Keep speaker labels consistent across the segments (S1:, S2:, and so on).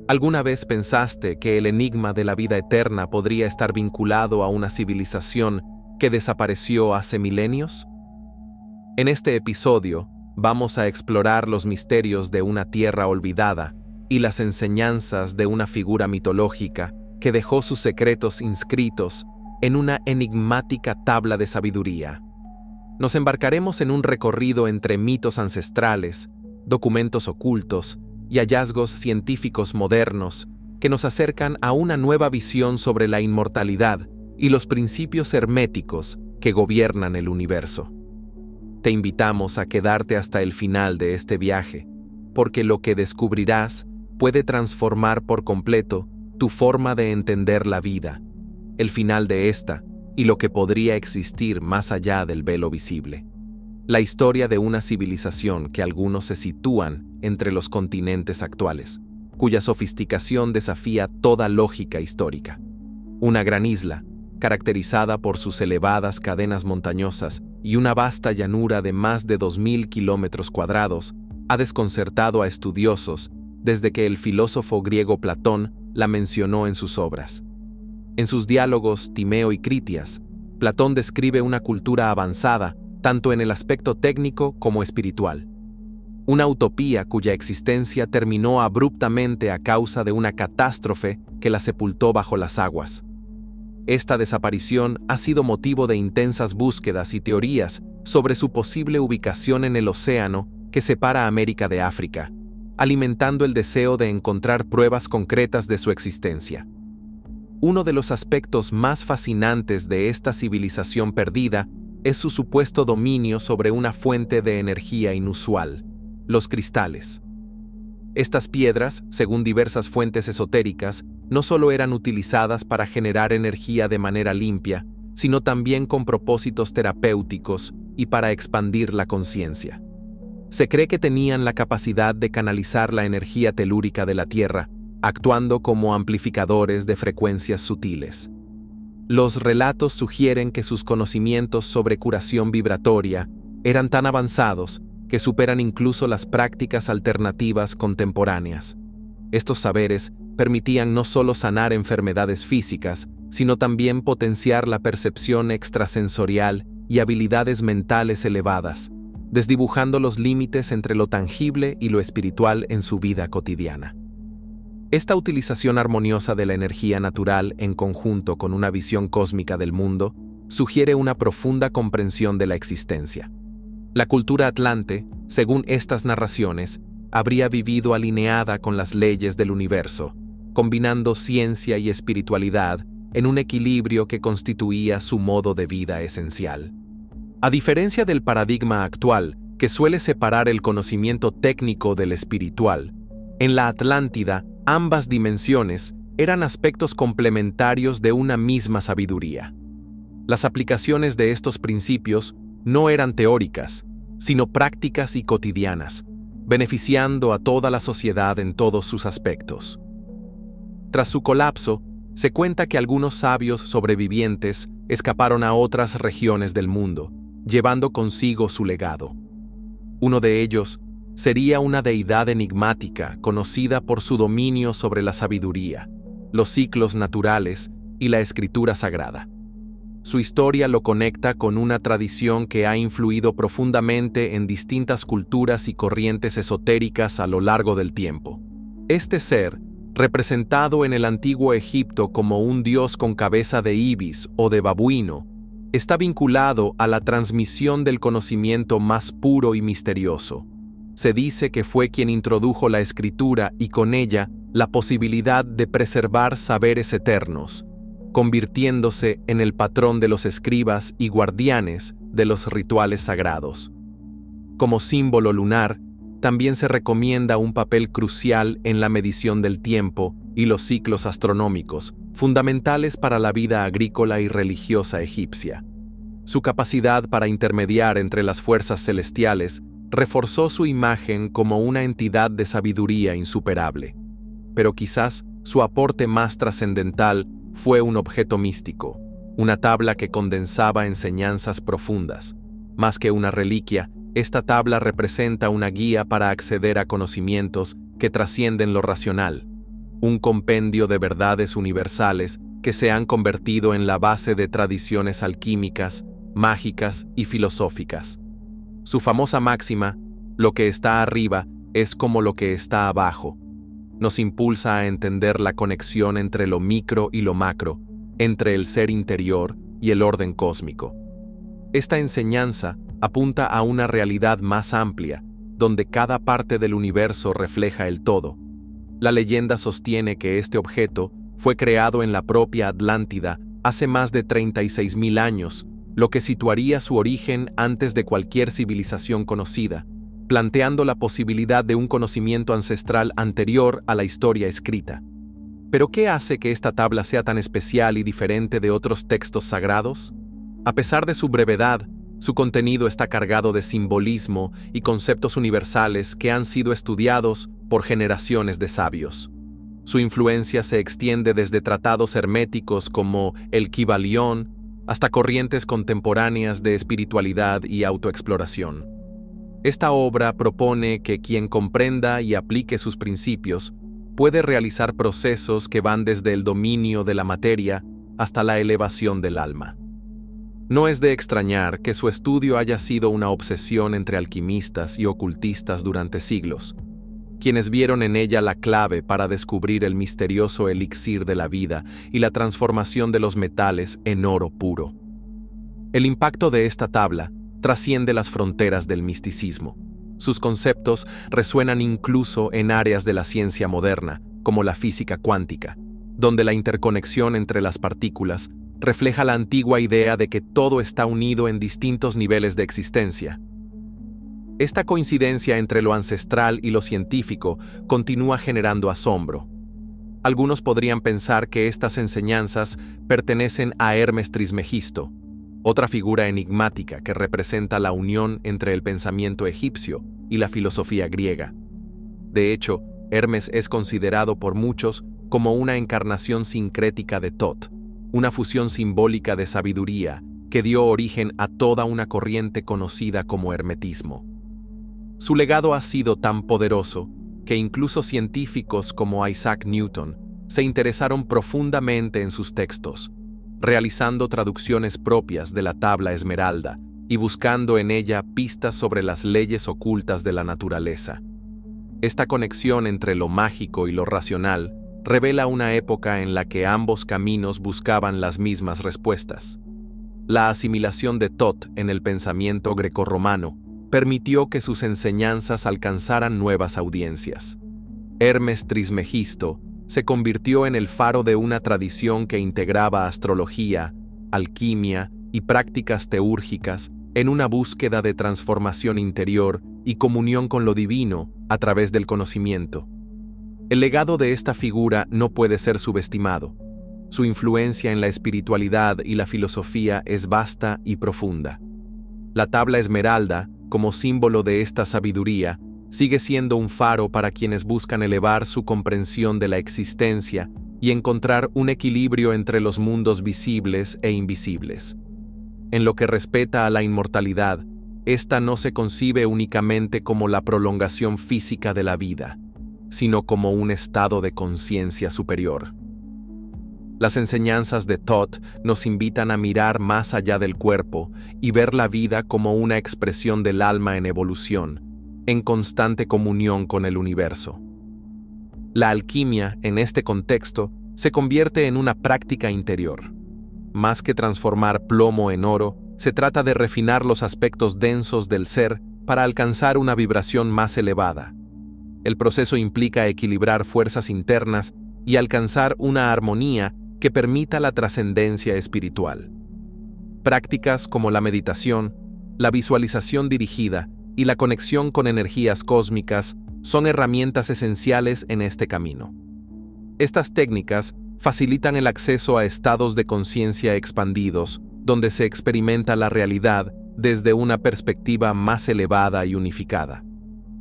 S1: ¿Alguna vez pensaste que el enigma de la vida eterna podría estar vinculado a una civilización que desapareció hace milenios? En este episodio, vamos a explorar los misterios de una tierra olvidada y las enseñanzas de una figura mitológica que dejó sus secretos inscritos en una enigmática tabla de sabiduría. Nos embarcaremos en un recorrido entre mitos ancestrales, documentos ocultos y hallazgos científicos modernos que nos acercan a una nueva visión sobre la inmortalidad y los principios herméticos que gobiernan el universo. Te invitamos a quedarte hasta el final de este viaje, porque lo que descubrirás puede transformar por completo tu forma de entender la vida, el final de esta y lo que podría existir más allá del velo visible. La historia de una civilización que algunos se sitúan entre los continentes actuales, cuya sofisticación desafía toda lógica histórica. Una gran isla, caracterizada por sus elevadas cadenas montañosas y una vasta llanura de más de 2.000 kilómetros cuadrados, ha desconcertado a estudiosos desde que el filósofo griego Platón la mencionó en sus obras. En sus diálogos Timeo y Critias, Platón describe una cultura avanzada tanto en el aspecto técnico como espiritual. Una utopía cuya existencia terminó abruptamente a causa de una catástrofe que la sepultó bajo las aguas. Esta desaparición ha sido motivo de intensas búsquedas y teorías sobre su posible ubicación en el océano que separa a América de África, alimentando el deseo de encontrar pruebas concretas de su existencia. Uno de los aspectos más fascinantes de esta civilización perdida es su supuesto dominio sobre una fuente de energía inusual, los cristales. Estas piedras, según diversas fuentes esotéricas, no solo eran utilizadas para generar energía de manera limpia, sino también con propósitos terapéuticos y para expandir la conciencia. Se cree que tenían la capacidad de canalizar la energía telúrica de la Tierra, actuando como amplificadores de frecuencias sutiles. Los relatos sugieren que sus conocimientos sobre curación vibratoria eran tan avanzados que superan incluso las prácticas alternativas contemporáneas. Estos saberes permitían no solo sanar enfermedades físicas, sino también potenciar la percepción extrasensorial y habilidades mentales elevadas, desdibujando los límites entre lo tangible y lo espiritual en su vida cotidiana. Esta utilización armoniosa de la energía natural en conjunto con una visión cósmica del mundo sugiere una profunda comprensión de la existencia. La cultura atlante, según estas narraciones, habría vivido alineada con las leyes del universo, combinando ciencia y espiritualidad en un equilibrio que constituía su modo de vida esencial. A diferencia del paradigma actual, que suele separar el conocimiento técnico del espiritual, en la Atlántida, ambas dimensiones eran aspectos complementarios de una misma sabiduría. Las aplicaciones de estos principios no eran teóricas, sino prácticas y cotidianas, beneficiando a toda la sociedad en todos sus aspectos. Tras su colapso, se cuenta que algunos sabios sobrevivientes escaparon a otras regiones del mundo, llevando consigo su legado. Uno de ellos sería una deidad enigmática conocida por su dominio sobre la sabiduría, los ciclos naturales y la escritura sagrada. Su historia lo conecta con una tradición que ha influido profundamente en distintas culturas y corrientes esotéricas a lo largo del tiempo. Este ser, representado en el antiguo Egipto como un dios con cabeza de ibis o de babuino, está vinculado a la transmisión del conocimiento más puro y misterioso. Se dice que fue quien introdujo la escritura y con ella la posibilidad de preservar saberes eternos, convirtiéndose en el patrón de los escribas y guardianes de los rituales sagrados. Como símbolo lunar, también se recomienda un papel crucial en la medición del tiempo y los ciclos astronómicos, fundamentales para la vida agrícola y religiosa egipcia. Su capacidad para intermediar entre las fuerzas celestiales reforzó su imagen como una entidad de sabiduría insuperable. Pero quizás su aporte más trascendental fue un objeto místico, una tabla que condensaba enseñanzas profundas. Más que una reliquia, esta tabla representa una guía para acceder a conocimientos que trascienden lo racional, un compendio de verdades universales que se han convertido en la base de tradiciones alquímicas, mágicas y filosóficas. Su famosa máxima, lo que está arriba es como lo que está abajo, nos impulsa a entender la conexión entre lo micro y lo macro, entre el ser interior y el orden cósmico. Esta enseñanza apunta a una realidad más amplia, donde cada parte del universo refleja el todo. La leyenda sostiene que este objeto fue creado en la propia Atlántida hace más de 36.000 años, lo que situaría su origen antes de cualquier civilización conocida, planteando la posibilidad de un conocimiento ancestral anterior a la historia escrita. ¿Pero qué hace que esta tabla sea tan especial y diferente de otros textos sagrados? A pesar de su brevedad, su contenido está cargado de simbolismo y conceptos universales que han sido estudiados por generaciones de sabios. Su influencia se extiende desde tratados herméticos como el Kybalión hasta corrientes contemporáneas de espiritualidad y autoexploración. Esta obra propone que quien comprenda y aplique sus principios puede realizar procesos que van desde el dominio de la materia hasta la elevación del alma. No es de extrañar que su estudio haya sido una obsesión entre alquimistas y ocultistas durante siglos, quienes vieron en ella la clave para descubrir el misterioso elixir de la vida y la transformación de los metales en oro puro. El impacto de esta tabla trasciende las fronteras del misticismo. Sus conceptos resuenan incluso en áreas de la ciencia moderna, como la física cuántica, donde la interconexión entre las partículas refleja la antigua idea de que todo está unido en distintos niveles de existencia. Esta coincidencia entre lo ancestral y lo científico continúa generando asombro. Algunos podrían pensar que estas enseñanzas pertenecen a Hermes Trismegisto, otra figura enigmática que representa la unión entre el pensamiento egipcio y la filosofía griega. De hecho, Hermes es considerado por muchos como una encarnación sincrética de Thoth, una fusión simbólica de sabiduría que dio origen a toda una corriente conocida como hermetismo. Su legado ha sido tan poderoso que incluso científicos como Isaac Newton se interesaron profundamente en sus textos, realizando traducciones propias de la tabla esmeralda y buscando en ella pistas sobre las leyes ocultas de la naturaleza. Esta conexión entre lo mágico y lo racional revela una época en la que ambos caminos buscaban las mismas respuestas. La asimilación de Thoth en el pensamiento grecorromano permitió que sus enseñanzas alcanzaran nuevas audiencias. Hermes Trismegisto se convirtió en el faro de una tradición que integraba astrología, alquimia y prácticas teúrgicas en una búsqueda de transformación interior y comunión con lo divino a través del conocimiento. El legado de esta figura no puede ser subestimado. Su influencia en la espiritualidad y la filosofía es vasta y profunda. La tabla esmeralda, como símbolo de esta sabiduría, sigue siendo un faro para quienes buscan elevar su comprensión de la existencia y encontrar un equilibrio entre los mundos visibles e invisibles. En lo que respecta a la inmortalidad, esta no se concibe únicamente como la prolongación física de la vida, sino como un estado de conciencia superior. Las enseñanzas de Thoth nos invitan a mirar más allá del cuerpo y ver la vida como una expresión del alma en evolución, en constante comunión con el universo. La alquimia, en este contexto, se convierte en una práctica interior. Más que transformar plomo en oro, se trata de refinar los aspectos densos del ser para alcanzar una vibración más elevada. El proceso implica equilibrar fuerzas internas y alcanzar una armonía que permita la trascendencia espiritual. Prácticas como la meditación, la visualización dirigida y la conexión con energías cósmicas son herramientas esenciales en este camino. Estas técnicas facilitan el acceso a estados de conciencia expandidos, donde se experimenta la realidad desde una perspectiva más elevada y unificada.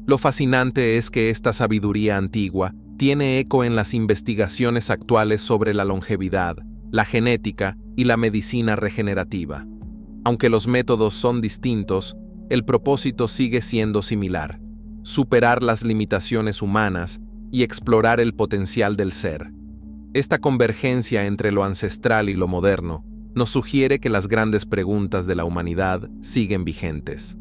S1: Lo fascinante es que esta sabiduría antigua tiene eco en las investigaciones actuales sobre la longevidad, la genética y la medicina regenerativa. Aunque los métodos son distintos, el propósito sigue siendo similar: superar las limitaciones humanas y explorar el potencial del ser. Esta convergencia entre lo ancestral y lo moderno nos sugiere que las grandes preguntas de la humanidad siguen vigentes.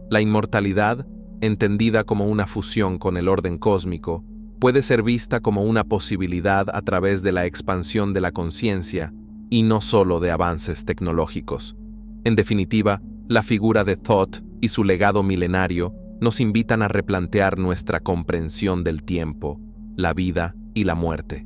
S1: La inmortalidad, entendida como una fusión con el orden cósmico, puede ser vista como una posibilidad a través de la expansión de la conciencia y no solo de avances tecnológicos. En definitiva, la figura de Thoth y su legado milenario nos invitan a replantear nuestra comprensión del tiempo, la vida y la muerte.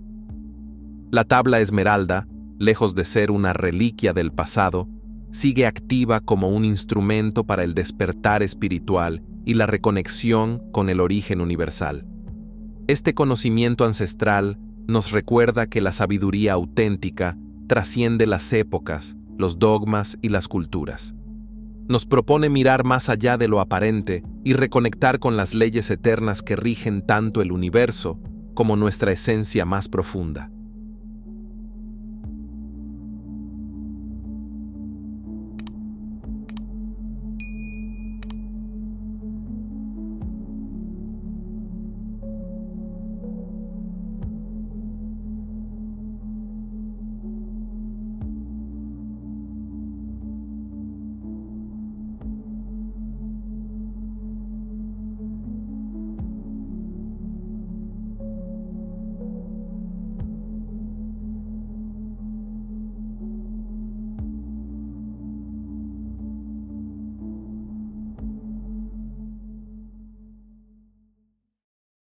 S1: La tabla esmeralda, lejos de ser una reliquia del pasado, sigue activa como un instrumento para el despertar espiritual y la reconexión con el origen universal. Este conocimiento ancestral nos recuerda que la sabiduría auténtica trasciende las épocas, los dogmas y las culturas. Nos propone mirar más allá de lo aparente y reconectar con las leyes eternas que rigen tanto el universo como nuestra esencia más profunda.